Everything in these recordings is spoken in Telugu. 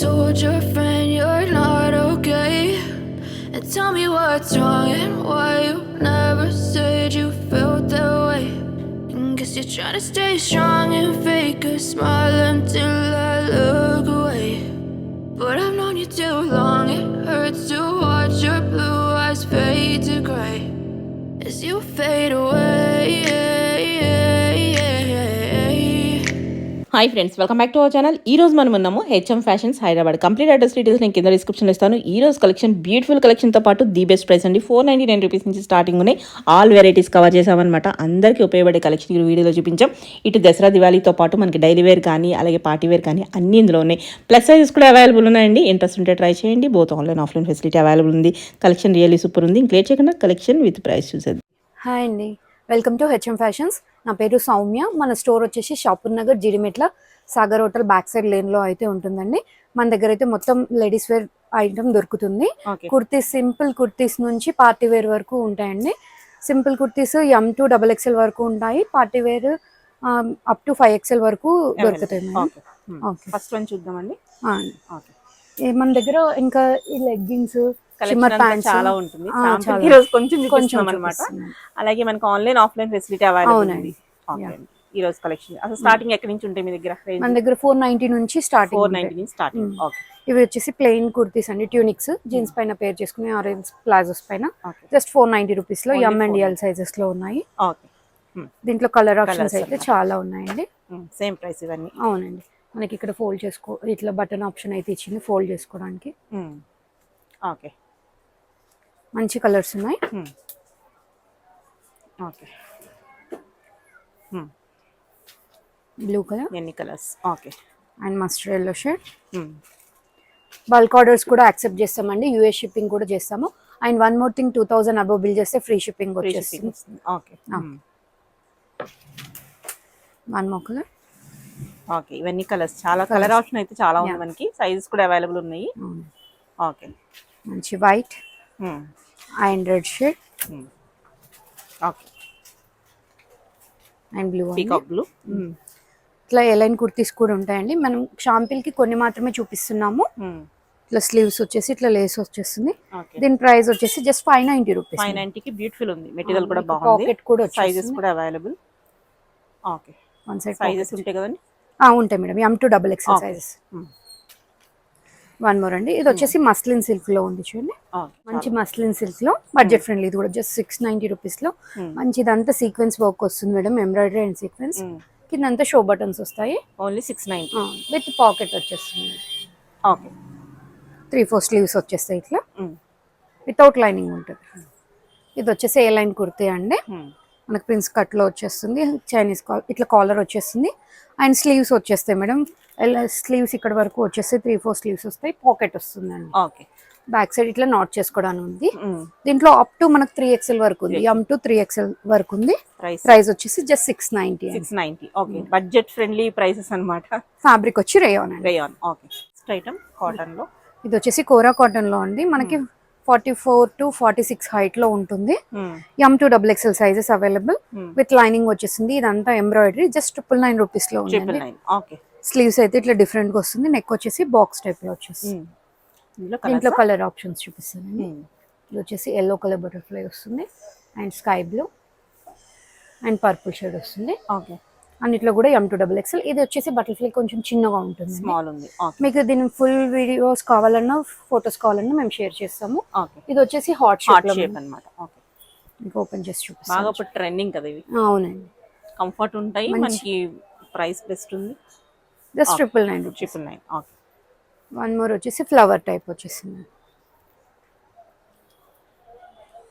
told your friend you're not okay? And tell me what's wrong and why you never said you felt that way. And guess you're trying to stay strong and fake a smile until I look away. But I've known you too long, it hurts to watch your blue eyes fade to gray as you fade away. Hi friends, welcome back to our channel. ఈ రోజు మనం ఉన్నాము HM fashions Hyderabad. Complete address details నేను కింద డిస్క్రిప్షన్లో ఇస్తాను. ఈ రోజు కలెక్షన్ బ్యూటిఫుల్ కలెక్షన్తో పాటు ది బెస్ట్ ప్రైస్ అండి. 499 రూపీస్ నుంచి స్టార్టింగ్ ఉన్నాయి. ఆల్ వెరైటీస్ కవర్ చేసామన్నమాట. అందరికీ ఉపయోగపడే కలెక్షన్ ఈ వీడియోలో చూపించాం. ఇటు దసరా దివాళీతో పాటు మనకి డైలీ వేర్ కానీ అలాగే పార్టీ వేర్ కానీ అన్ని ఇందులో ఉన్నాయి. ప్లస్ సైజెస్ కూడా అవైలబుల్ ఉన్నాయండి. ఇంట్రెస్ట్ ఉంటే ట్రై చేయండి. Both online offline facility available ఉంది. కలెక్షన్ రియల్లీ సూపర్ ఉంది. ఇంక్లేట్ చేయకుండా కలెక్షన్ విత్ ప్రైస్ చూసేది. హాయ్ అండి, వెల్కమ్ టు హెచ్ఎం ఫ్యాషన్స్. నా పేరు సౌమ్య. మన స్టోర్ వచ్చేసి Shapur Nagar, Jeedimetla, Sagar hotel back side లేన్లో అయితే ఉంటుందండి. మన దగ్గర అయితే మొత్తం లేడీస్ వేర్ ఐటమ్ దొరుకుతుంది. కుర్తీస్, సింపుల్ కుర్తీస్ నుంచి పార్టీ వేర్ వరకు ఉంటాయండి. సింపుల్ కుర్తీస్ M2 XXL వరకు ఉంటాయి. Party wear up to 5XL వరకు దొరుకుతాయి. ఫస్ట్ వన్ చూద్దామండి. మన దగ్గర ఇంకా ఈ లెగ్గిన్స్, చాలా ఉంటుంది. కొంచెం అన్నమాట. అలాగే మనకి ఆన్లైన్ ఆఫ్లైన్ ఫెసిలిటీ అవైలబుల్ ఉంది. ఈ రోజు కలెక్షన్ అసలు స్టార్టింగ్ ఎక్కడి నుంచి ఉంటాయి మీ దగ్గర? మన దగ్గర 490 నుంచి స్టార్టింగ్. 490 నుంచి స్టార్టింగ్. ఓకే. ఇవి వచ్చేసి ప్లెయిన్ కుర్తీస్ అండి, ట్యూనిక్స్ జీన్స్ పైన పేర్ చేసుకుని ఆరెంజ్ ప్లాజోస్ పైన జస్ట్ 490 రూపీస్ లో M and L సైజెస్ లో ఉన్నాయి. ఓకే. దీంట్లో కలర్ ఆప్షన్స్ అయితే చాలా ఉన్నాయండి. సేమ్ ప్రైస్ ఇవన్నీ. అవునండి. మనకి ఇక్కడ ఫోల్డ్ చేసుకో, ఇట్లా బటన్ ఆప్షన్ అయితే ఇచ్చింది ఫోల్డ్ చేసుకోవడానికి. ఓకే. మంచి కలర్స్ ఉన్నాయి. ఓకే. బ్లూ కలర్, ఎన్ని colours? Okay. And mustard yellow shade. Bulk orders కూడా యాక్సెప్ట్ చేస్తామండి. US షిప్పింగ్ కూడా చేస్తాము. And one more thing, 2000 above bill చేస్తే ఫ్రీ షిప్పింగ్ వచ్చేస్తుంది. Okay. One more colour. Okay. ఇవన్నీ కలర్స్, చాలా కలర్ ఆప్షన్ అయితే చాలా ఉంది మనకి. సైజెస్ కూడా అవైలబుల్ ఉన్నాయి. ఓకే. మంచి white and red shade. Okay. And blue, peacock blue. ఇట్లా ఎలైన్ కుర్తీస్ కూడా ఉంటాయండి. మనం షాంపిల్ కి కొన్ని మాత్రమే చూపిస్తున్నాము. ఇట్లా స్లీవ్స్ వచ్చేసి ఇట్లా లేస్ వచ్చేస్తుంది. దీని ప్రైస్ వచ్చేసి జస్ట్ 590 రూపీస్. 590 కి బ్యూటిఫుల్ ఉంది. మెటీరియల్ కూడా బాగుంది. పాకెట్ కూడా సైజెస్ కూడా available. Okay. One side sizes ఉంటాయి కదండి? ఉంటాయి madam. M2 XXL sizes. One more అండి. ఇది వచ్చేసి మస్లిన్ సిల్క్ లో ఉంది చూడండి. మంచి మస్లిన్ సిల్క్ లో బడ్జెట్ ఫ్రెండ్లీ. ఇది కూడా జస్ట్ 690 రూపీస్ లో మంచి. ఇదంతా సీక్వెన్స్ వర్క్ వస్తుంది మేడం, ఎంబ్రాయిడరీ అండ్ సీక్వెన్స్. కిందంతా షో బటన్స్ వస్తాయి. ఓన్లీ 690 విత్ పాకెట్ వచ్చేస్తుంది. ఓకే. 3-4 స్లీవ్స్ వచ్చేస్తాయి ఇట్లా, వితౌట్ లైనింగ్ ఉంటుంది. ఇది వచ్చేసి ఏ లైన్ కుర్తీ అండి. మనకు ప్రిన్స్ కట్ లో వచ్చేస్తుంది. చైనీస్ ఇట్లా కాలర్ వచ్చేస్తుంది. అండ్ స్లీవ్స్ వచ్చేస్తాయి మేడం. స్లీవ్స్ ఇక్కడ వరకు వచ్చేస్తే 3-4 స్లీవ్స్ వస్తాయి. పాకెట్ వస్తుందండి. ఓకే. బ్యాక్ సైడ్ ఇట్లా నాట్ చేసుకోవడానికి ఉంది. దీంట్లో అప్ టు మనకు 3XL వరకు ఉంది. M2 3XL వరకు ఉంది. ప్రైస్ వచ్చేసి just 690. Okay. Budget friendly prices అన్నమాట. ఫ్యాబ్రిక్ వచ్చి రేయాన్ అండి. Rayon. Okay. Next item cotton లో. ఇది వచ్చేసి కోరా కాటన్ లో అండి. మనకి 44 to 46 హైట్ లో ఉంటుంది. M2 XXL sizes available with lining వచ్చేసింది. ఇదంతా ఎంబ్రాయిడరీ. జస్ట్ 999 రూపీస్ లో ఉంది. ఓకే. స్లీవ్స్ అయితే ఇట్లా డిఫరెంట్ గా వస్తుంది. నెక్ వచ్చేసి బాక్స్ టైప్ లో వచ్చేస్తుంది. దీంట్లో కలర్ ఆప్షన్స్ చూపిస్తానండి. ఇది వచ్చేసి ఎల్లో కలర్ బటర్ఫ్లై వస్తుంది. And sky blue and purple shade వస్తుంది. ఓకే. అన్నిట్లో కూడా M2 XXL. ఇది వచ్చేసి బటర్ఫ్లై కొంచెం చిన్నగా ఉంటుంది, స్మాల్ ఉంది. మీకు దీని ఫుల్ వీడియోస్ కావాలన్నా ఫొటోస్ కావాలన్నా మేము షేర్ చేస్తాము. ఇది వచ్చేసి హాట్ షేప్ అన్నమాట. ఓకే. మీకు ఓపెన్ చేసి చూపిస్తాను. బాగా ఇప్పుడు ట్రెండింగ్ కదా ఇవి. అవునండి. కంఫర్ట్ ఉంటాయి. మనకి ప్రైస్ బెస్ట్ ఉంది. జస్ట్ 999. ఓకే. వన్ మోర్ వచ్చేసి ఫ్లవర్ టైప్ వచ్చేసింది.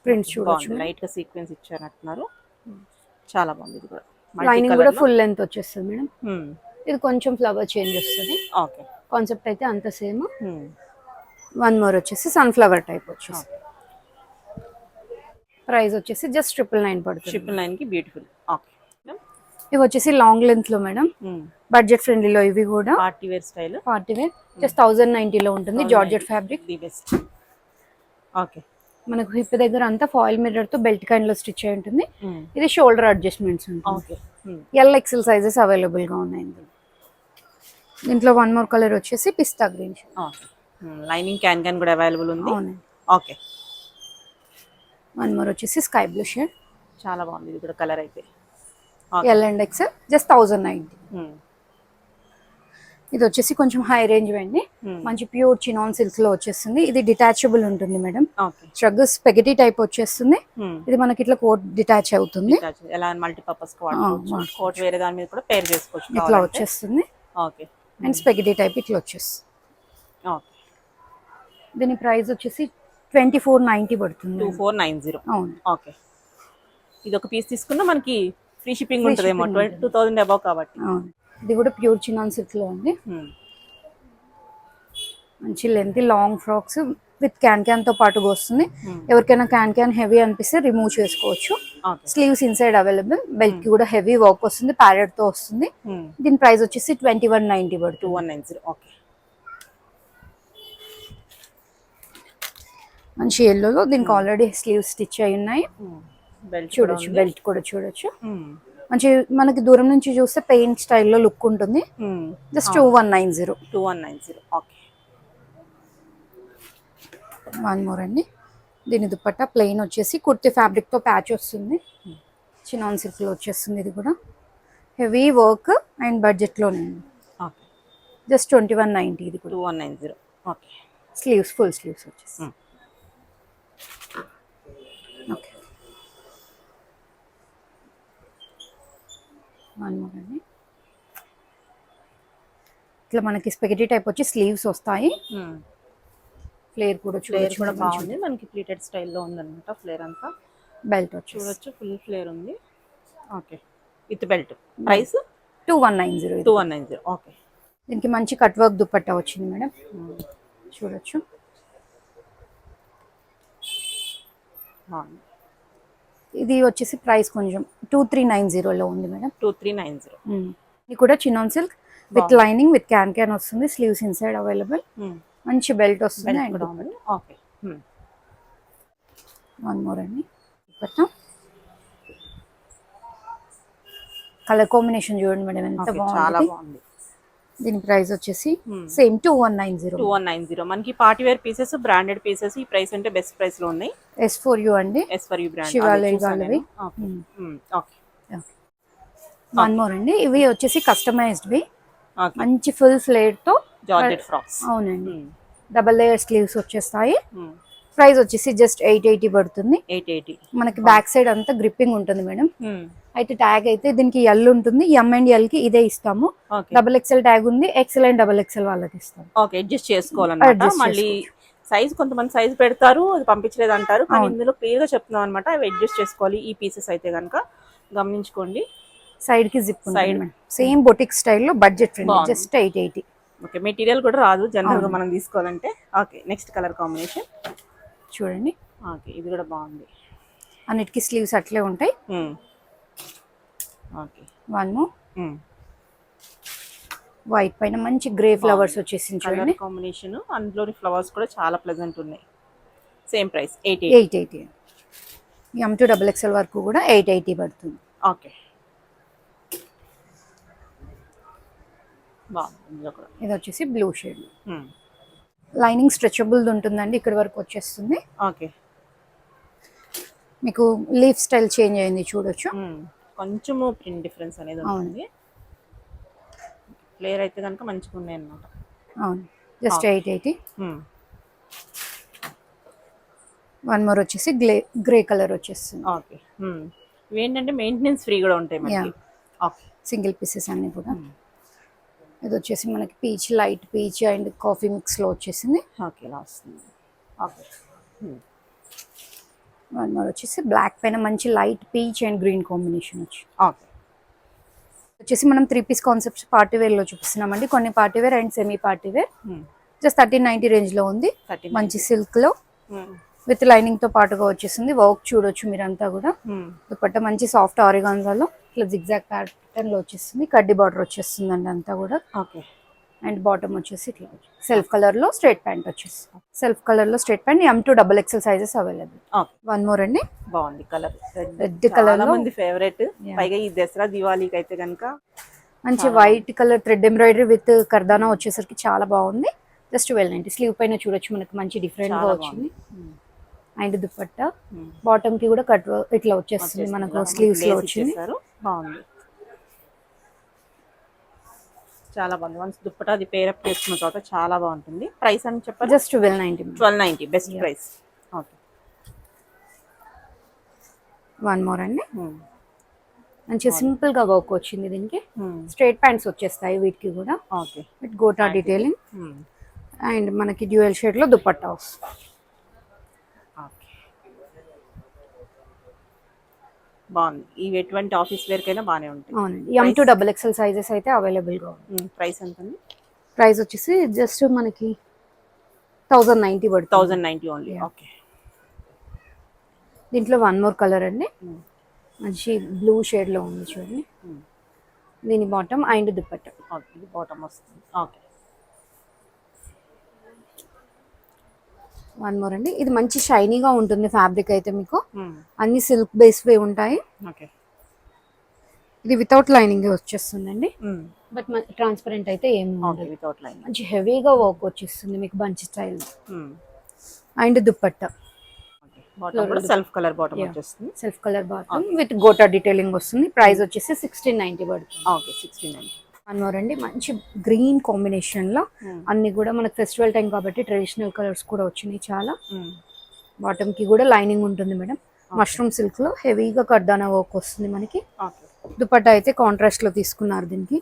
ప్రింట్స్ చూడొచ్చు. లైట్ గా సీక్వెన్స్ ఇచ్చారంటున్నారు. చాలా బాగుంది. ఇది కూడా లైనింగ్ కూడా ఫుల్ లెంత్ వచ్చేస్తుంది మేడం. ఇది కొంచెం ఫ్లవర్ చేంజ్ వస్తుంది. ఓకే. కాన్సెప్ట్ అయితే అంత సేమ్. వన్ మోర్ వచ్చేసి సన్ఫ్లవర్ టైప్ వచ్చేసి. ప్రైస్ వచ్చేసి జస్ట్ 999 పడుతుంది. 999 కి బ్యూటిఫుల్. ఓకే. ఇవి వచ్చేసి లాంగ్ లెంత్ లో మేడం, బడ్జెట్ ఫ్రెండ్లీలో. ఇవి కూడా party wear style. Party wear just 1090 లో ఉంటుంది. Georgette fabric. The best. Okay. మనకు హిప్ దగ్గర అంతా ఫాయిల్ మిర్రర్ తో బెల్ట్ కైండ్ లో స్టిచ్ అయి ఉంటుంది. ఇది షోల్డర్ అడ్జస్ట్మెంట్స్ ఉంటుంది. L XL సైజెస్ అవైలబుల్ గా ఉన్నాయి. దీంట్లో వన్ మోర్ కలర్ వచ్చేసి పిస్తా గ్రీన్. ఓకే. లైనింగ్ క్యాన్ కూడా అవైలబుల్ ఉంది. అవునండి. ఓకే. వన్ మోర్ వచ్చేసి స్కై బ్లూ షేడ్. చాలా బాగుంది ఇది కూడా కలర్ అయితే. L and XL just 1090. ఇది వచ్చేసి కొంచెం హై రేంజ్ అండి. మంచి ప్యూర్ చినాన్ సిల్క్ లో వచ్చేస్తుంది. ఇది డిటాచబుల్ ఉంటుంది మేడం. స్ట్రగ్ స్పెగటీ టైప్ వచ్చేస్తుంది. ఇది మనకి ఇట్లా కోట్ డిటాచ్ అవుతుంది. ఎలా మల్టీపర్పస్ కోట్ వేరే దాని మీద కూడా పేర్ చేసుకోవచ్చు. ఇట్లా వచ్చేస్తుంది. ఓకే. అండ్ స్పెగటీ టైప్ ఇట్లా వచ్చేస్తుంది. ఓకే. దీని ప్రైస్ వచ్చేసి 2490 పడుతుంది. 2490. అవును. ఓకే. ఇది ఒక పీస్ తీసుకున్నా మనకి ఫ్రీ షిప్పింగ్ ఉంటుందేమో 2000 అబౌవ్ కాబట్టి. అవును. ఇది కూడా ప్యూర్ చినాన్ సిల్క్ లో ఉంది. మంచి length long frocks with can తో పాటుగా వస్తుంది. ఎవరికైనా క్యాన్ హెవీ అనిపిస్తే రిమూవ్ చేసుకోవచ్చు. Sleeves inside available. బెల్ట్ కి కూడా హెవీ వర్క్ వస్తుంది. ప్యారెట్ తో వస్తుంది. దీని ప్రైస్ వచ్చేసి 2190 పడుతుంది. 2190. ఓకే. మంచి ఎల్లోలో దీనికి ఆల్రెడీ స్లీవ్స్ స్టిచ్ అయి ఉన్నాయి. చూడొచ్చు, బెల్ట్ కూడా చూడొచ్చు. మంచి మనకి దూరం నుంచి చూస్తే పెయింట్ స్టైల్లో లుక్ ఉంటుంది. జస్ట్ 2190. 2190. ఓకే. వన్ మోర్ అండి. దీని దుపట్టా ప్లెయిన్ వచ్చేసి కుర్తి ఫ్యాబ్రిక్ తో ప్యాచ్ వస్తుంది. చినాన్ సిల్క్ లో వచ్చేస్తుంది. ఇది కూడా హెవీ వర్క్ అండ్ బడ్జెట్ లోనే. ఓకే. జస్ట్ 2190. ఇది కూడా 2190. ఓకే. స్లీవ్స్ ఫుల్ స్లీవ్స్ వచ్చేసి. ఓకే. వన్ మోర్ అండి. ఇట్లా మనకి స్పెగటీ టైప్ వచ్చి స్లీవ్స్ వస్తాయి. ఫ్లేర్ కూడా చూడొచ్చు. కూడా బాగుంది. మనకి ప్లీటెడ్ స్టైల్లో ఉందన్నమాట. ఫ్లేర్ అంతా బెల్ట్ వచ్చి చూడొచ్చు. ఫుల్ ఫ్లేర్ ఉంది. Okay. With belt. Price 2190. 2190. Okay. దీనికి మంచి కట్ వర్క్ దుపట్టా వచ్చింది మేడం. చూడొచ్చు. ఇది వచ్చేసి ప్రైస్ కొంచెం 2390 ఉంది మేడం. 2390. ఇది కూడా chinon silk with lining with can వస్తుంది. Sleeves inside available. మంచి బెల్ట్ వస్తుంది. ఓకే. వన్ మోర్ అండి. కలర్ కాంబినేషన్ చూడండి మేడం ఎంత బాగుంది. దీని ప్రైస్ వచ్చేసి సేమ్ 2190. 2190. మనకి party wear pieces, branded pieces ఈ ప్రైస్ అంటే బెస్ట్ ప్రైస్ లో ఉన్నాయి. S4U అండి. S4U brand. శివాలయ వాళ్ళవి. ఓకే. వన్ మోర్ అండి. ఇవి వచ్చేసి కస్టమైజ్డ్ వి. మంచి ఫుల్ ఫ్లేర్ తో జార్జెట్ ఫ్రాక్స్. అవునండి. డబుల్ లేయర్ స్లీవ్స్ వచ్చేస్తాయి. ప్రైస్ వచ్చేసి జస్ట్ 880 పడుతుంది. 880. మనకి బ్యాక్ సైడ్ అంతా గ్రిప్పింగ్ ఉంటుంది మేడం. అయితే ట్యాగ్ అయితే దీనికి ఎల్ ఉంటుంది. ఎం అండ్ ఎల్ కి ఇదే ఇస్తాము. డబుల్ ఎక్స్ఎల్ ట్యాగ్ ఉంది. ఎక్స్ఎల్ అండ్ డబుల్ ఎక్స్ఎల్ వాళ్ళకి ఇస్తాము. ఓకే. అడ్జస్ట్ చేసుకోవాలన్నమాట. మళ్ళీ సైజ్ కొంతమంది సైజ్ పెడతారు, అది పంపించలేదు అంటారు. కానీ ఇందులో క్లియర్ గా చెప్తున్నాం అనమాట. అవి అడ్జస్ట్ చేసుకోవాలి. ఈ పీసెస్ అయితే కనుక గమనించుకోండి. సైడ్ కి జిప్ సైడ్ సేమ్ బొటిక్ స్టైల్లో budget friendly. Just 880. Okay. Material కూడా రాదు జనరల్ గా మనం తీసుకోవాలంటే. ఓకే. నెక్స్ట్ కలర్ కాంబినేషన్ చూడండి. ఓకే. ఇది కూడా బాగుంది. అన్నిటికీ స్లీవ్స్ అట్లే ఉంటాయి. ఓకే. One more. వైట్ పైన మంచి గ్రే ఫ్లవర్స్ వచ్చేసింది చూడండి. కాంబినేషన్. అందులోని ఫ్లవర్స్ కూడా చాలా ప్లెజెంట్ ఉన్నాయి. Same price 880. M to double XL వరకు కూడా 880 పడుతుంది. ఓకే. ఇది వచ్చేసి బ్లూ షేడ్. లైనింగ్ స్ట్రెచబుల్ ఉంటుందండి. ఇక్కడ వరకు వచ్చేస్తుంది. ఓకే. మీకు లీఫ్ స్టైల్ చేంజ్ అయింది చూడొచ్చు. కొంచెం ప్రింట్ డిఫరెన్స్ అనేది ఉంటుంది. ఫ్లేర్ అయితే కనుక మంచిగా ఉన్నాయి అన్నమాట. అవును. జస్ట్ 880. వన్ మోర్ వచ్చేసి గ్రే కలర్ వచ్చేస్తుంది. ఓకే. ఇవేంటంటే మెయింటెనెన్స్ ఫ్రీ కూడా ఉంటాయి మనకి. ఓకే. సింగిల్ పీసెస్ అన్ని కూడా. ఇది వచ్చేసి మనకి peach, light peach and coffee mix లో వచ్చేసింది. ఓకే. ఇలా వస్తుంది. ఓకే. వన్ మోర్ వచ్చేసి బ్లాక్ పైన మంచి light peach and green combination వచ్చి. ఓకే. వచ్చేసి మనం 3 పీస్ కాన్సెప్ట్స్ పార్టీ వేర్ లో చూపిస్తున్నామండి. కొన్ని party wear and semi party wear. Just 1390 range లో ఉంది. మంచి సిల్క్ లో విత్ లైనింగ్ తో పాటుగా వచ్చేసింది. వర్క్ చూడొచ్చు మీరంతా కూడా. దుపట్టా మంచి సాఫ్ట్ ఆరిగాన్జాలో ఇట్లా జిగ్జాగ్ ప్యాటర్న్ లో వచ్చేస్తుంది. కడ్డీ బార్డర్ వచ్చేస్తుంది అండి అంతా కూడా. ఓకే. అండ్ బాటమ్ వచ్చేసి ఇట్లా సెల్ఫ్ కలర్ లో స్ట్రైట్ ప్యాంట్ వచ్చేస్తుంది. సెల్ఫ్ కలర్ లో straight pant M to double XL sizes available. One more అండి. బాగుంది కలర్. రెడ్ కలర్ లో మంది ఫేవరెట్. పైగా ఈ దసరా దివాళీకి అయితే కనుక మంచి white colour thread embroidery with కర్దానా వచ్చేసరికి చాలా బాగుంది. జస్ట్ 1290. స్లీవ్ పైన చూడొచ్చు మనకి మంచి డిఫరెంట్ గా వచ్చింది. అండ్ దుపట్టా బాటమ్ కి కూడా కట్ ఇట్లా వచ్చేస్తుంది మనకు స్లీవ్స్ లో వచ్చింది. బాగుంది, చాలా బాగుంది. వన్స్ దుప్పటా అది పేరప్ చేసుకున్న తర్వాత చాలా బాగుంటుంది. ప్రైస్ అని చెప్పారు just 1290. 1290 best price. Okay, one more అండి. మంచి సింపుల్ గా వర్క్ వచ్చింది దీనికి. స్ట్రైట్ ప్యాంట్స్ వచ్చేస్తాయి వీటికి కూడా. Okay, with gota detailing and మనకి డ్యూయల్ షేడ్ లో దుపట్టా వస్తుంది. బాగుంది. ఇవి ఎటువంటి ఆఫీస్ వేర్ కైనా బాగానే ఉంటాయి. అవునండి. M2 XXL సైజెస్ అయితే అవైలబుల్ గా ఉంది. ప్రైస్ ఎంత? ప్రైస్ వచ్చేసి జస్ట్ మనకి 1090 పడుతుంది. 1090 ఓన్లీ. ఓకే, దీంట్లో వన్ మోర్ కలర్ అండి. మంచి బ్లూ షేడ్ లో ఉంది చూడండి. దీని bottom and dupatta. Okay, bottom వస్తుంది. ఓకే, వన్ మోర్ అండి. ఇది మంచి షైనీగా ఉంటుంది ఫ్యాబ్రిక్ అయితే మీకు. అన్ని సిల్క్ బేస్ వే ఉంటాయి. ఓకే, ఇది వితౌట్ లైనింగ్ వచ్చేస్తుందండి. బట్ ట్రాన్స్పరెంట్ అయితే ఏమి ఉండదు. వితౌట్ లైనింగ్ మంచి హెవీగా వర్క్ వచ్చేస్తుంది మీకు bunch style. And dupatta self colour bottom వచ్చేస్తుంది. Self colour bottom with gota detailing వస్తుంది. ప్రైస్ వచ్చేసి 1690 పడుతుంది. ఓకే, 1690. వన్ మోర్ అండి. మంచి గ్రీన్ కాంబినేషన్ లో అన్ని కూడా మనకు ఫెస్టివల్ టైం కాబట్టి ట్రెడిషనల్ కలర్స్ కూడా వచ్చినాయి చాలా. బాటమ్ కి కూడా లైనింగ్ ఉంటుంది మేడం. మష్రూమ్ సిల్క్ లో హెవీగా కర్దానా వర్క్ వస్తుంది మనకి. దుపట్టా అయితే కాంట్రాస్ట్ లో తీసుకున్నారు దీనికి.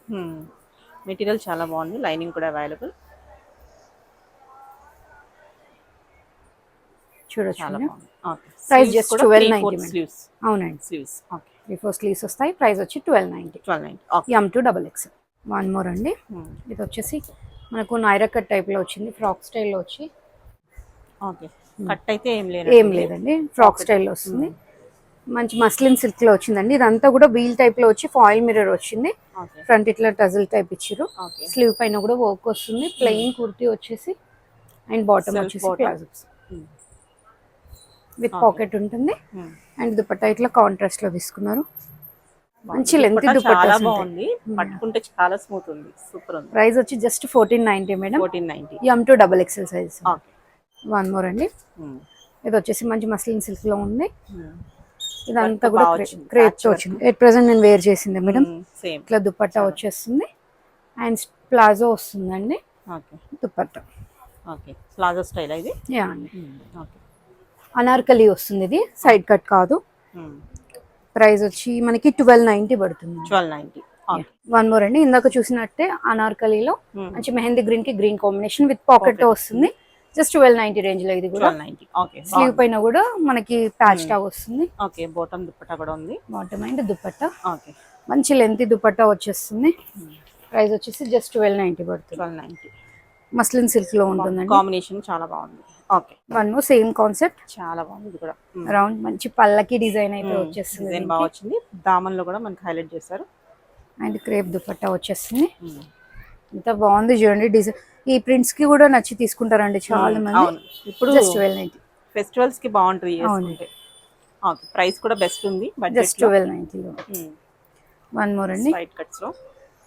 మెటీరియల్ చాలా బాగుంది, లైనింగ్ కూడా అవైలబుల్. చూడొచ్చు. Price just 1290 sleeves. అవునండి, స్లీవ్స్. ఓకే, 3-4 స్లీవ్స్ వస్తాయి. ప్రైస్ వచ్చి 1290. M2 XXL. వన్ మోర్ అండి. ఇది వచ్చేసి మనకు నైరా కట్ టైప్ లో వచ్చింది, ఫ్రాక్ స్టైల్లో వచ్చి. ఓకే, కట్ అయితే ఏం లేదండి, ఫ్రాక్ స్టైల్లో వస్తుంది. మంచి మస్లిన్ సిల్క్ లో వచ్చిందండి. ఇదంతా కూడా వీల్ టైప్ లో వచ్చి ఫాయిల్ మిర్రర్ వచ్చింది. ఫ్రంట్ ఇట్లా టజల్ టైప్ ఇచ్చారు. స్లీవ్ పైన కూడా వర్క్ వస్తుంది. ప్లెయిన్ కుర్తీ వచ్చేసి అండ్ బాటమ్ వచ్చేసి ప్లాజో విత్ పాకెట్ ఉంటుంది. అండ్ దుపట్టా ఇట్లా కాంట్రాస్ట్ లో తీసుకున్నారు. మంచి లెంత్ దుపట్టా బాగుంది, పట్టుకుంటే చాలా స్మూత్ ఉంది, సూపర్ ఉంది. ప్రైస్ వచ్చి just 1490 madam. 1490. M2 XXL size. One more అండి. ఇది వచ్చేసి మంచి మస్లిన్ సిల్క్ లో ఉంది. ఇదంతా కూడా క్రేప్ తో వచ్చింది. ఎట్ ప్రెసెంట్ నేను వేర్ చేసింది మేడం. ఇట్లా దుపట్టా వచ్చేస్తుంది అండ్ ప్లాజో వస్తుందండి. దుపట్టా ప్లాజో స్టైల్ ఇది. యా అండి. అనార్కలి వస్తుంది, ఇది సైడ్ కట్ కాదు. ప్రైస్ వచ్చి మనకి 1290 పడుతుంది. 1290. వన్ మోర్ అండి. ఇందాక చూసినట్టే అనార్కలిలో మంచి మెహందీ గ్రీన్ కి గ్రీన్ కాంబినేషన్ విత్ పాకెట్ తో వస్తుంది. జస్ట్ 1290 రేంజ్ లో. ఇది కూడా 1290. ఓకే, స్లీవ్ పైన కూడా మనకి ప్యాచ్ టాగ్ వస్తుంది. ఓకే, బాటమ్ దుపట్టా కూడా ఉంది. Bottom and dupatta. ఓకే, మంచి లెంత్ దుపట్టా వచ్చేస్తుంది. ప్రైస్ వచ్చేసి జస్ట్ 1290 పడుతుంది. 1290. మస్లిన్ సిల్క్ లో ఉంటుందండి. కాంబినేషన్ చాలా బాగుంది. Okay, one more same concept. చాలా బాగుంది. ఇది కూడా రౌండ్ మంచి పల్లకి డిజైన్ అయితే వచ్చేస్తుంది. డిజైన్ బాగా వచ్చింది. దామన్ లో కూడా మనకి హైలైట్ చేశారు. అండ్ క్రేప్ దుపట్టా వచ్చేస్తుంది. ఇంత బాగుంది చూడండి డిజైన్. ఈ ప్రింట్స్ కి కూడా నచ్చి తీసుకుంటారండి చాలా మంది. ఇప్పుడు జస్ట్ 1290. ఫెస్టివల్స్ కి బాగుంటుంది. ఓకే, ప్రైస్ కూడా బెస్ట్ ఉంది. జస్ట్ 1290 లో. వన్ మోర్ అండి. వైట్ కట్స్ లో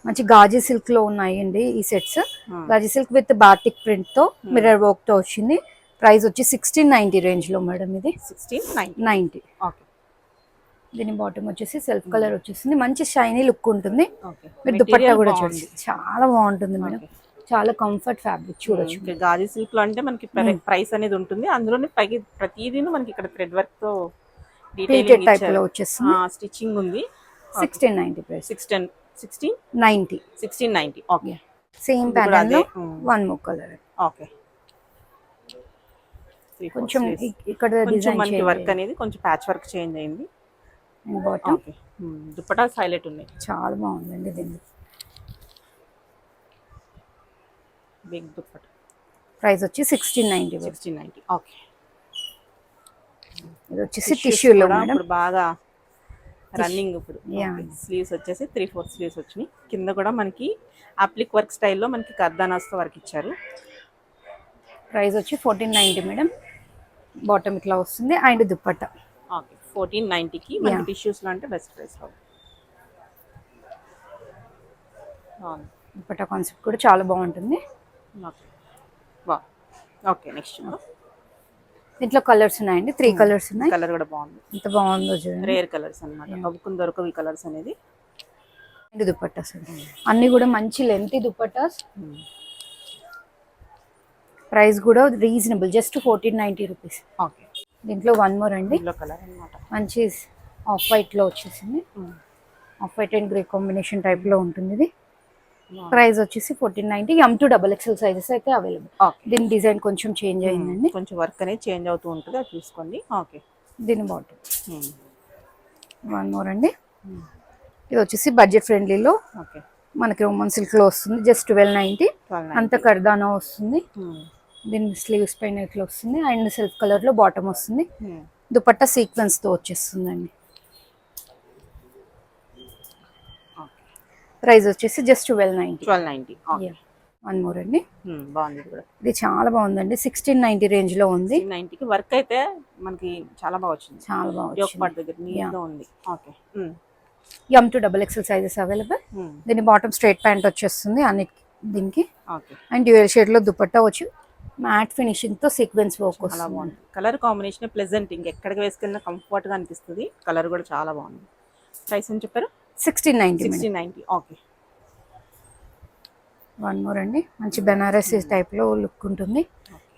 మంచి గాజీ సిల్క్ లో ఉన్నాయండి ఈ sets. Gaji silk with batik print తో మిర్రర్ వర్క్ తో వచ్చింది. ప్రైస్ వచ్చి 1690 రేంజ్ లో మేడం. ఇది 1690. ఓకే, దీని బాటమ్ వచ్చేసి సెల్ఫ్ కలర్ వచ్చేసింది. మంచి షైనీ లుక్ ఉంటుంది. మీరు దుపట్టా కూడా చూడండి, చాలా బాగుంటుంది మేడం. చాలా కంఫర్ట్ ఫ్యాబ్రిక్ చూడొచ్చు. గాజీ సిల్క్ లో అంటే మనకి ప్రైస్ అనేది ఉంటుంది. అందులోనే పైకి ప్రతిదీ మనకి ఇక్కడ థ్రెడ్ వర్క్ తో డీటెయిలింగ్ టైప్ లో వచ్చేస్తుంది. స్టిచ్చింగ్ ఉంది. 1690 ప్రైస్. 1690. ఓకే, సేమ్ ప్యాటర్న్ లో వన్ మోర్ కలర్. ఓకే, కొంచెం ఇక్కడ డిజైన్ మనకి వర్క్ అనేది కొంచెం ప్యాచ్ వర్క్ చేంజ్ అయింది. బాటమ్. ఓకే, దుపట్టా హైలైట్ ఉన్నాయి. చాలా బాగుందండి దీన్ని. బిగ్ దుపట్టా. ప్రైస్ వచ్చి 1690. 1690. ఓకే, ఇది వచ్చేసి టిష్యూలో మేడం. ఇప్పుడు బాగా రన్నింగ్. ఇప్పుడు స్లీవ్స్ వచ్చేసి 3-4 స్లీవ్స్ వచ్చినాయి. కింద కూడా మనకి అప్లిక్ వర్క్ స్టైల్లో మనకి కర్దానాస్తో వర్క్ ఇచ్చారు. ప్రైస్ వచ్చి 1490 మేడం. బాటమ్ ఇట్లా వస్తుంది అండ్ దుపట్టా. ఓకే, 1490కి మనకి టిష్యూస్లో అంటే బెస్ట్ ప్రైస్. బాగుంది. దుపట్టా కాన్సెప్ట్ కూడా చాలా బాగుంటుంది. ఓకే బా ఓకే నెక్స్ట్ దీంట్లో కలర్స్ ఉన్నాయండి, 3 కలర్స్ ఉన్నాయి. కలర్ కూడా బాగుంది. ఎంత బాగుందో చూడండి. రేర్ కలర్స్ అన్నమాట. అవ్వుకుని దొరకవు ఈ కలర్స్ అనేది. దుపట్టాస్ అన్ని కూడా మంచి లెంతీ దుపట్టాస్. ప్రైస్ కూడా రీజనబుల్, జస్ట్ 1490 రూపీస్. ఓకే. దీంట్లో వన్ మోర్ అండి, కలర్ అన్నమాట. మంచి ఆఫ్ వైట్ లో వచ్చేసింది. Off white and grey combination type లో ఉంటుంది ఇది. ప్రైస్ వచ్చేసి 1490. M2XXL సైజెస్ అయితే అవైలబుల్. దీని డిజైన్ కొంచెం చేంజ్ అయిందండి, కొంచెం వర్క్ అనేది చేంజ్ అవుతూ ఉంటుంది, అది చూసుకోండి. ఓకే. దీని బాటమ్ వన్ మోర్ అండి. ఇది వచ్చేసి బడ్జెట్ ఫ్రెండ్లీలో ఓకే మనకి రోమన్ సిల్క్ లో వస్తుంది, జస్ట్ 1290. అంత కర్దానా వస్తుంది. దీని స్లీవ్స్ పైన ఇట్లా వస్తుంది అండ్ సెల్ఫ్ కలర్ లో బాటమ్ వస్తుంది. దుపట్టా సీక్వెన్స్ తో వచ్చేస్తుందండి. ప్రైస్ వచ్చేసి జస్ట్ 1290. వన్ మోర్ అండి, బాగుంది కూడా. ఇది చాలా బాగుందండి, 1690 రేంజ్ లో ఉంది. 1690కి వర్క్ అయితే మనకి చాలా బాగా వచ్చింది, చాలా బాగా యోక్ పార్ట్ దగ్గర నీట్ గా ఉంది. ఓకే. M2XXL sizes available. దీని బాటమ్ స్ట్రైట్ ప్యాంట్ వచ్చేస్తుంది అన్ని దీనికి. ఓకే. అండ్ డ్యూయల్ షేడ్ లో దుపట్టా వచ్చి మ్యాట్ ఫినిషింగ్ తో సీక్వెన్స్ వర్క్ వస్తుంది. కలర్ కాంబినేషన్ ప్లెజెంట్, ఎక్కడికి వేసుకెళ్ళినా కంఫర్ట్ గా అనిపిస్తుంది. కలర్ కూడా చాలా బాగుంది. ప్రైస్ అని చెప్పారు 1690. ఓకే. వన్ మోర్ అండి, మంచి బెనారసీ టైప్ లో లుక్ ఉంటుంది.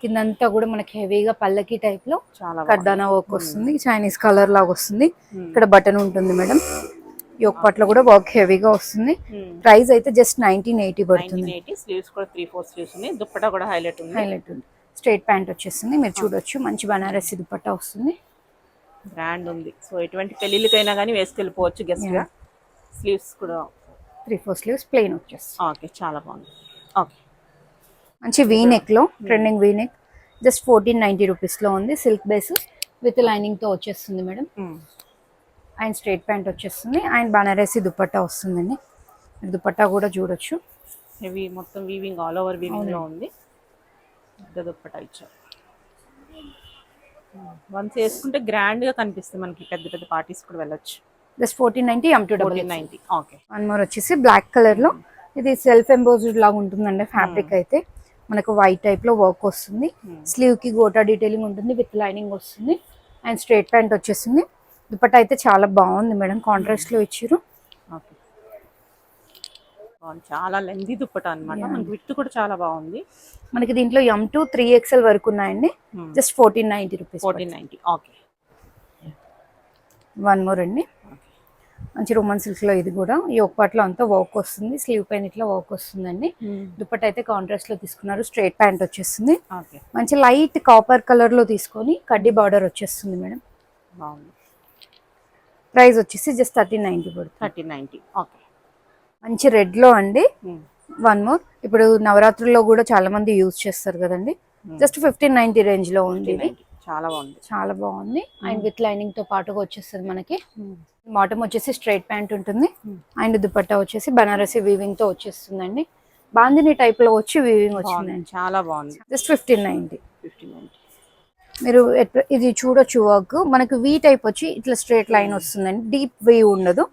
కిందంతా కూడా మనకి హెవీగా పల్లకి టైప్ లో చాలా కర్దానా వర్క్ వస్తుంది, చైనీస్ కలర్ లాగా వస్తుంది. ఇక్కడ బటన్ ఉంటుంది మేడం. యోక్ పార్ట్ లో కూడా వర్క్ హెవీగా వస్తుంది. ప్రైస్ అయితే జస్ట్ 1980 పడుతుంది. స్లీవ్స్ కూడా 3/4 స్లీవ్స్ ఉన్నాయి. దుపట్టా కూడా హైలైట్ ఉంది. స్ట్రైట్ ప్యాంట్ వచ్చేస్తుంది, మీరు చూడొచ్చు. మంచి బనారసి దుపట్టా వస్తుంది, బ్రాండ్ ఉంది. సో ఎటువంటి పెళ్ళిళ్ళకైనా కానీ వేసుకెళ్ళిపోవచ్చు గెస్ట్ గా. స్లీవ్స్ కూడా 3/4 స్లీవ్స్ ప్లెయిన్ వచ్చేస్తుంది. ఓకే, చాలా బాగుంది. ఓకే. మంచి వీ నెక్ లో trending V neck, just 1490 rupees లో ఉంది. సిల్క్ బేస్ విత్ లైనింగ్ తో వచ్చేస్తుంది మేడం. అండ్ స్ట్రైట్ ప్యాంట్ వచ్చేస్తుంది అండ్ బనారసి దుపట్టా వస్తుందండి. దుపట్టా కూడా చూడొచ్చు, హెవీ మొత్తం వీవింగ్, ఆల్ ఓవర్ వీవింగ్ లో ఉంది. దుపట్టా ఇచ్చారు. వన్స్ వేసుకుంటే గ్రాండ్ గా కనిపిస్తుంది మనకి, పెద్ద పెద్ద పార్టీస్ కూడా వెళ్ళొచ్చు. Just 1490. M2XXL. Okay. One more వచ్చేసి బ్లాక్ కలర్ లో, ఇది సెల్ఫ్ ఎంబోజ్డ్ లాగా ఉంటుందండి. ఫ్యాబ్రిక్ అయితే మనకు వైట్ టైప్ లో వర్క్ వస్తుంది. స్లీవ్ కి గోటా డీటెయిలింగ్ ఉంటుంది, విత్ లైనింగ్ వస్తుంది అండ్ స్ట్రైట్ ప్యాంట్ వచ్చేస్తుంది. దుపట్టా అయితే చాలా బాగుంది మేడం, కాంట్రాస్ట్ లో ఇచ్చారు. ఓకే. చాలా లెంతీ దుపట్టా అన్నమాట. మనకి విత్ కూడా చాలా బాగుంది. మనకి దీంట్లో M2 3XL వరకు ఉన్నాయండి. Just 1490 rupees. 1490. Okay. One more అండి, మంచి రోమన్ సిల్క్ లో ఇది కూడా యోక్ పార్ట్ లో అంతా వర్క్ వస్తుంది. స్లీవ్ పైన ఇట్లా వర్క్ వస్తుందండి. దుపట్టా అయితే కాంట్రాస్ట్ లో తీసుకున్నారు. స్ట్రైట్ ప్యాంట్ వచ్చేస్తుంది. మంచి లైట్ కాపర్ కలర్ లో తీసుకొని కడ్డీ బార్డర్ వచ్చేస్తుంది మేడం. బాగుంది. ప్రైస్ వచ్చేసి జస్ట్ 1390 పడుతుంది. 1390. ఓకే. మంచి రెడ్ లో అండి. వన్ మోర్, ఇప్పుడు నవరాత్రుల్లో కూడా చాలా మంది యూజ్ చేస్తారు కదండి. జస్ట్ 1590 రేంజ్ లో ఉంది ఇది. చాలా బాగుంది, చాలా బాగుంది. అండ్ విత్ లైనింగ్ తో పాటుగా వచ్చేస్తుంది మనకి. బాటమ్ వచ్చేసి స్ట్రైట్ ప్యాంట్ ఉంటుంది అండ్ దుపట్టా వచ్చేసి బనారసి వీవింగ్ తో వచ్చేస్తుందండి. బాందిని టైప్ లో వచ్చి వీవింగ్ వచ్చిందండి. చాలా బాగుంది. జస్ట్ 1590. మీరు ఇది చూడొచ్చు, వర్క్ మనకి వీ టైప్ వచ్చి ఇట్లా స్ట్రైట్ లైన్ వస్తుందండి. డీప్ వీ ఉండదు,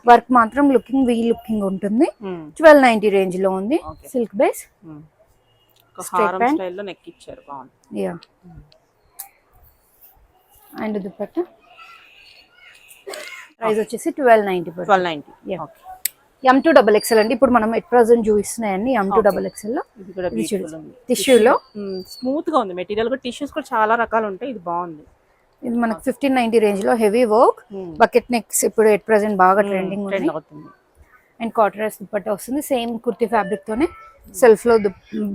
వర్క్ మాత్రం లుకింగ్ వీ లుకింగ్ ఉంటుంది. 1290 రేంజ్ లో ఉంది. Silk base straight pant style లో నెక్ ఇచ్చారు, బాగుంది. యా. అండ్ దుపట్టా ప్రైస్ వచ్చేసి 1290 1290. ఓకే. M2XXL అండి. ఇప్పుడు మనం ఎట్ ప్రెజెంట్ చూపిస్తున్నాయండి M2XXL లో. టిష్యూలో స్మూత్ గా ఉంది మెటీరియల్ కూడా. టిష్యూస్ కూడా చాలా రకాలు ఉంటాయి, ఇది బాగుంది. ఇది మనకి 1590 రేంజ్ లో హెవీ వర్క్ బకెట్ నెక్స్ ఇప్పుడు ఎట్ ప్రెజెంట్ బాగా ట్రెండింగ్ ఉంది. అండ్ కాంట్రాస్ట్ దుపట్టా వస్తుంది, సేమ్ కుర్తీ ఫ్యాబ్రిక్ తోనే. సెల్ఫ్ లో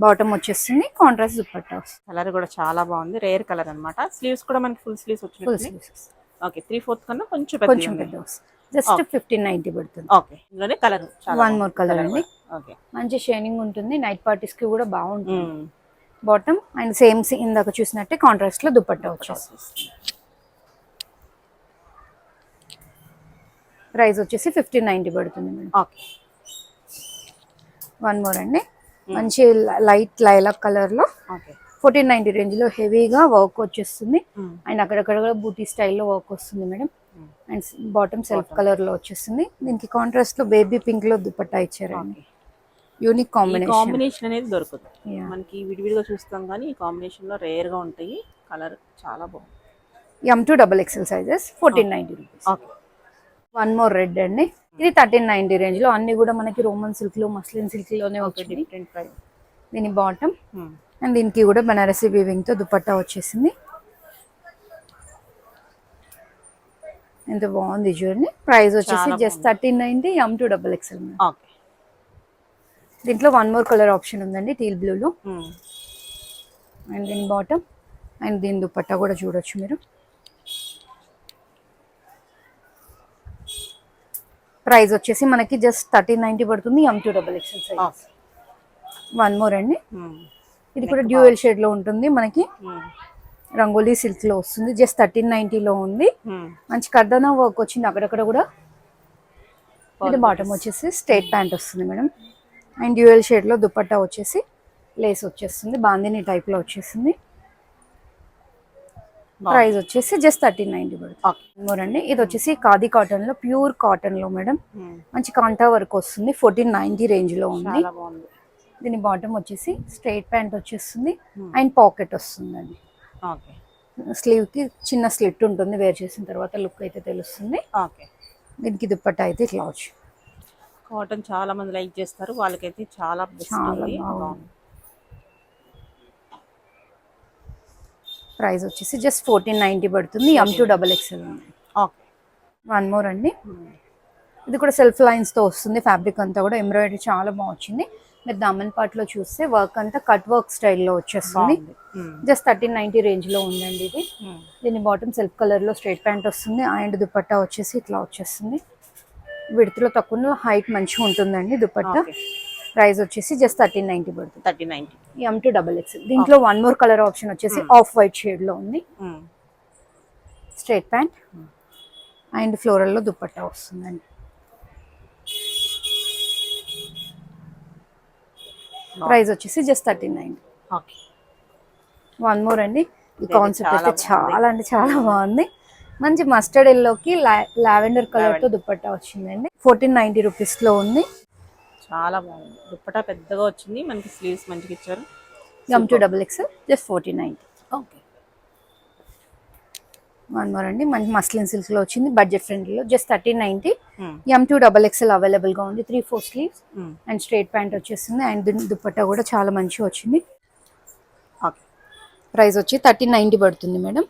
బాటమ్ వచ్చేస్తుంది, కాంట్రాస్ట్ దుపట్టా వస్తుంది. కలర్ కూడా చాలా బాగుంది, రేర్ కలర్ అన్నమాట. స్లీవ్స్ కూడా మనకి ఫుల్ స్లీవ్స్ వచ్చినాయి. ఓకే. 3/4 కన్నా కొంచెం పెద్ద వస్తుంది. జస్ట్ 1590 పడుతుంది. ఓకే. ఇందులోనే కలర్ వన్ మోర్ కలర్ అండి. ఓకే. మంచి షైనింగ్ ఉంటుంది, నైట్ పార్టీస్ కి కూడా బాగుంటుంది. బాటమ్ అండ్ సేమ్ ఇందాక చూసినట్టే కాంట్రాస్ట్ లో దుపట్టా వచ్చేస్తుంది. ప్రైస్ వచ్చేసి 1590 పడుతుంది మేడం. ఓకే. వన్ మోర్ అండి, మంచి లైట్ లైలాక్ కలర్ లో 1490 రేంజ్ లో హెవీగా వర్క్ వచ్చేస్తుంది. అండ్ అక్కడక్కడ బూటీ స్టైల్లో వర్క్ వస్తుంది madam. And bottom self colour లో వచ్చేస్తుంది. దీనికి కాంట్రాస్ట్ లో బేబీ పింక్ లో దుపట్టా ఇచ్చారండి. యూనిక్ ఈ కాంబినేషన్. కాంబినేషన్ అనేది దొరకదు. Yeah. మనకి విడివిడిగా చూస్తాం కానీ ఈ కాంబినేషన్లో రేర్గా ఉంటాయి. కలర్ చాలా బాగుంది. M2 XXL sizes 1490 rupees. Okay. One more red అండి, ఇది 1390 రేంజ్ లో. అన్ని కూడా మనకి రోమన్ సిల్క్ లో, మస్లిన్ సిల్క్ లోనే ఓకే, వచ్చింది. Different price. దీని బాటమ్ అండ్ దీనికి కూడా బనారసి వీవింగ్ తో దుపట్టా వచ్చేసింది. ఎంత బాగుంది చూడండి. ప్రైస్ వచ్చేసి చాలా జస్ట్ 1390 M2 XXL. ఓకే. దీంట్లో వన్ మోర్ కలర్ ఆప్షన్ ఉందండి, టీల్ బ్లూ లో. అండ్ దీని బాటమ్ అండ్ దీని దుపట్టా కూడా చూడొచ్చు మీరు. ప్రైస్ వచ్చేసి మనకి జస్ట్ 1390 పడుతుంది M2 XXL size. One more అండి, ఇది కూడా డ్యూయల్ షేడ్ లో ఉంటుంది మనకి. రంగోలీ సిల్క్ లో వస్తుంది, జస్ట్ 1390 లో ఉంది. మంచి కర్దానా వర్క్ వచ్చింది అక్కడక్కడ కూడా. ఇది బాటమ్ వచ్చేసి స్ట్రైట్ ప్యాంట్ వస్తుంది మేడం. అండ్ డ్యూయల్ షేడ్ లో దుపట్టా వచ్చేసి లేస్ వచ్చేస్తుంది, బాందిని టైప్ లో వచ్చేసింది. ప్రైస్ వచ్చేసి జస్ట్ 1390 పడుతుంది. అండి ఇది వచ్చేసి ఖాదీ కాటన్ లో, ప్యూర్ కాటన్ లో మేడం. మంచి కాంటా వర్క్ వస్తుంది, 1490 రేంజ్ లో ఉంది. దీని బాటమ్ వచ్చేసి స్ట్రైట్ ప్యాంట్ వచ్చేస్తుంది అండ్ పాకెట్ వస్తుందండి. స్లీవ్ కి చిన్న స్లిట్ ఉంటుంది, వేర్ చేసిన తర్వాత లుక్ అయితే తెలుస్తుంది. దీనికి దుపట్టా అయితే ఇట్లా వచ్చు. కాటన్ చాలా మంది లైక్ చేస్తారు, వాళ్ళకైతే చాలా బాగుంది. ప్రైస్ వచ్చేసి జస్ట్ 1490 పడుతుంది. M2 XXL. వన్ మోర్ అండి, ఇది కూడా సెల్ఫ్ లైన్స్ తో వస్తుంది. ఫ్యాబ్రిక్ అంతా కూడా ఎంబ్రాయిడరీ చాలా బాగా వచ్చింది. మీరు దామన్ పార్ట్ లో చూస్తే వర్క్ అంతా కట్ వర్క్ స్టైల్లో వచ్చేస్తుంది. జస్ట్ 1390 రేంజ్ లో ఉందండి ఇది. దీని బాటమ్ సెల్ఫ్ కలర్ లో స్ట్రైట్ ప్యాంట్ వస్తుంది అండ్ దుపట్టా వచ్చేసి ఇట్లా వచ్చేస్తుంది. విడతలో తక్కువ, హైట్ మంచిగా ఉంటుందండి దుపట్టా. ప్రైస్ వచ్చేసి జస్ట్ 1390 పడుతుంది. 1390 M2 XXL. దీంట్లో వన్ మోర్ కలర్ ఆప్షన్ వచ్చేసి ఆఫ్ వైట్ షేడ్ లో ఉంది. స్ట్రైట్ ప్యాంట్ అండ్ ఫ్లోరల్ లో దుపట్టా వస్తుందండి. ప్రైస్ వచ్చేసి జస్ట్ 1390. వన్ మోర్ అండి, ఈ కాన్సెప్ట్ అయితే చాలా అంటే చాలా బాగుంది. మంచి మస్టర్డ్ ఎల్లోకి లావెండర్ కలర్ తో దుపట్టా వచ్చిందండి. 1490 రూపీస్ లో ఉంది. చాలా బాగుంది. దుపట్టా పెద్దగా వచ్చింది, మనకి స్లీవ్స్ మంచిగా ఇచ్చారు. M2 XXL just 1490. Okay. One more అండి, మంచి మస్లిన్ సిల్క్ లో వచ్చింది, బడ్జెట్ ఫ్రెండ్లీలో జస్ట్ 1390. M2 XXL అవైలబుల్ గా ఉంది. 3/4 స్లీవ్స్ అండ్ స్ట్రైట్ ప్యాంట్ వచ్చేస్తుంది అండ్ దుపట్టా కూడా చాలా మంచిగా వచ్చింది. ప్రైస్ వచ్చి 1390 పడుతుంది మేడం.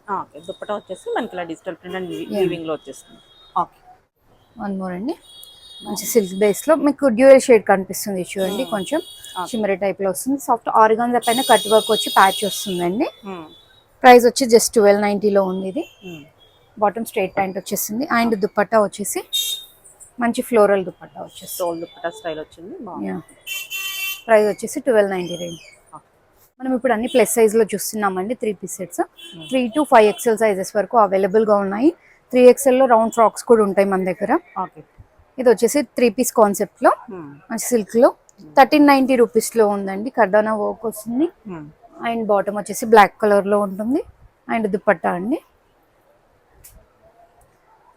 దుపట్టా వచ్చేసి మనకి ఇలా డిజిటల్ ప్రింట్ అండ్ వీవింగ్ లో వచ్చేస్తుంది. వన్ మోర్ అండి, మంచి సిల్క్ బేస్ లో మీకు డ్యూయల్ షేడ్ కనిపిస్తుంది చూడండి, కొంచెం షిమ్మరీ టైప్ లో వస్తుంది. సాఫ్ట్ ఆర్గాన్జా పైన కట్ వర్క్ వచ్చి ప్యాచ్ వస్తుందండి. ప్రైస్ వచ్చి జస్ట్ 1290 లో ఉంది ఇది. బాటమ్ స్ట్రైట్ ప్యాంట్ వచ్చేసింది అండ్ దుపట్టా వచ్చేసి మంచి ఫ్లోరల్ దుపట్టా వచ్చేసి దుపట్టా స్టైల్ వచ్చింది. ప్రైస్ వచ్చేసి 1290 రేంజ్. మనం ఇప్పుడు అన్ని ప్లస్ సైజ్ లో చూస్తున్నామండి. 3 piece sets 3 to 5 XL sizes వరకు అవైలబుల్ గా ఉన్నాయి. 3 XL లో రౌండ్ ఫ్రాక్స్ కూడా ఉంటాయి మన దగ్గర. ఇది వచ్చేసి 3 పీస్ కాన్సెప్ట్ లో మంచి సిల్క్ లో 1390 రూపీస్ లో ఉందండి. కర్దానా వర్క్ వస్తుంది అండ్ బాటమ్ వచ్చేసి బ్లాక్ కలర్ లో ఉంటుంది అండ్ దుపట్టా అండి.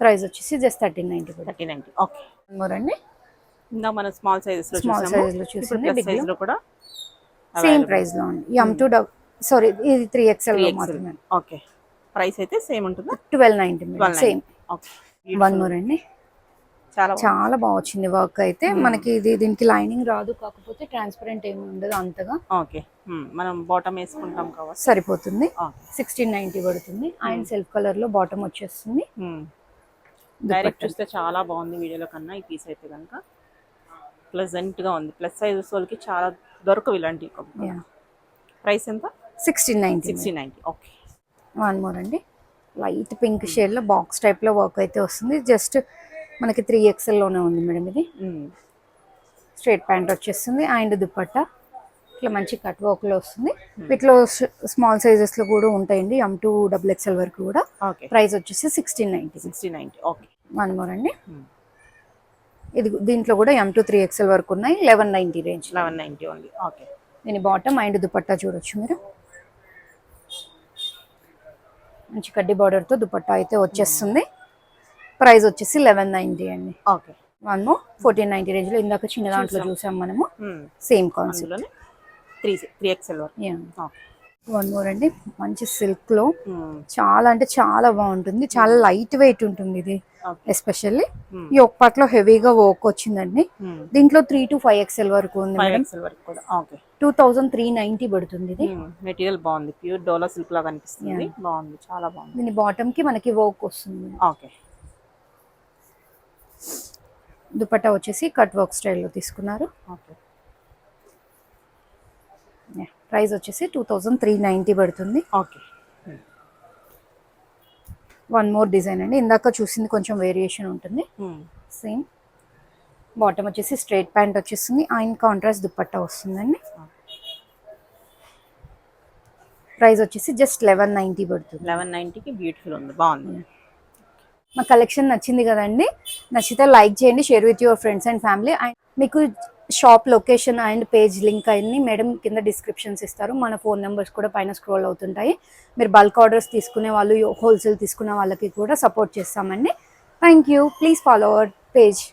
ప్రైస్ వచ్చేసి జస్ట్ 1390. ఓకే. అండి ఇందా మన స్మాల్ సైజెస్ లో స్మాల్ సైజ్ లో చూసాము, ప్లస్ సైజ్ లో కూడా సేమ్ ప్రైస్ లో ఉంది. M2 సారీ ఇది 3 XL లో మాత్రమే. ఓకే. ప్రైస్ అయితే సేమ్ ఉంటుంది, 1290 సేమ్. ఓకే. వన్ మోర్ అండి, చాలా బాగా వచ్చింది వర్క్ అయితే. మనకి ఇది దీనికి లైనింగ్ రాదు, కాకపోతే ట్రాన్స్పరెంట్ ఏమి ఉండదు అంతగా. ఓకే. మనం బాటమ్ వేసుకుంటాం కాబట్టి సరిపోతుంది. 1690 పడుతుంది అండ్ సెల్ఫ్ కలర్ లో బాటమ్ వచ్చేస్తుంది. డైరెక్ట్ చూస్తే చాలా బాగుంది వీడియోలో కన్నా. ఈ పీస్ అయితే కనుక ప్లెజెంట్ గా ఉంది. ప్లస్ సైజెస్ వాళ్ళకి చాలా దొరకవు ఇలాంటి. ప్రైస్ ఎంత? 1690. ఓకే. వన్ మోర్ అండి, లైట్ పింక్ షేడ్ లో బాక్స్ టైప్ లో వర్క్ అయితే వస్తుంది. జస్ట్ మనకి 3 XL లోనే ఉంది మేడం. ఇది స్ట్రైట్ ప్యాంట్ వచ్చేస్తుంది అండ్ దుపట్టా ఇట్లా మంచి కట్ వర్క్ లో వస్తుంది. వీటిలో స్మాల్ సైజెస్ లో కూడా ఉంటాయండి, M2 XXL వరకు కూడా. ప్రైస్ వచ్చేసి 1690. ఓకే. వన్ మోర్ అండి, ఇది దీంట్లో కూడా M2 3 XL వరకు ఉన్నాయి. 1190 రేంజ్. 1190 ఓన్లీ. ఓకే. దీని బాటమ్ అండ్ దుపట్టా చూడొచ్చు మీరు. మంచి కడ్డీ బార్డర్ తో దుపట్టా అయితే వచ్చేస్తుంది. ప్రైస్ వచ్చేసి 1190 అండి. ఓకే. వన్ మోర్ 1490 రేంజ్ లో ఇందాక చిన్న దాంట్లో చూసాం మనము. Same concept. అందులోనే 3XL వరకు. వన్ మోర్ అండి, మంచి సిల్క్ లో చాలా అంటే చాలా బాగుంటుంది. చాలా లైట్ వెయిట్ ఉంటుంది ఇది. ఎస్పెషల్లీ ఈ ఒక పార్ట్ లో హెవీగా వర్క్ వచ్చిందండి. దీంట్లో 3 to 5XL వరకు ఉంది మేడం. 2390 పడుతుంది. ఇది మెటీరియల్ బాగుంది, ప్యూర్ డోలా సిల్క్ లాగా అనిపిస్తుంది. బాగుంది, చాలా బాగుంది. దీని బాటమ్ కి మనకి వర్క్ వస్తుంది. ఓకే. దుపట్టా వచ్చేసి కట్ వర్క్ స్టైల్లో తీసుకున్నారు. ఓకే. ప్రైస్ వచ్చేసి 2390 పడుతుంది. ఓకే. వన్ మోర్ డిజైన్ అండి, ఇందాక చూసింది కొంచెం వేరియేషన్ ఉంటుంది. సేమ్ బాటమ్ వచ్చేసి స్ట్రైట్ ప్యాంట్ వచ్చేస్తుంది అండ్ కాంట్రాస్ట్ దుపట్టా వస్తుందండి. ప్రైస్ వచ్చేసి జస్ట్ 1190 పడుతుంది. 1190కి బ్యూటిఫుల్ ఉంది, బాగుంది. మా కలెక్షన్ నచ్చింది కదండి, నచ్చితే లైక్ చేయండి, share with your friends and family. And మీకు shop location and page link అన్ని మేడం కింద డిస్క్రిప్షన్స్ ఇస్తారు. మన ఫోన్ నెంబర్స్ కూడా పైన స్క్రోల్ అవుతుంటాయి. మీరు బల్క్ ఆర్డర్స్ తీసుకునే వాళ్ళు, హోల్సేల్ తీసుకునే వాళ్ళకి కూడా సపోర్ట్ చేస్తామండి. Thank you. Please follow our page.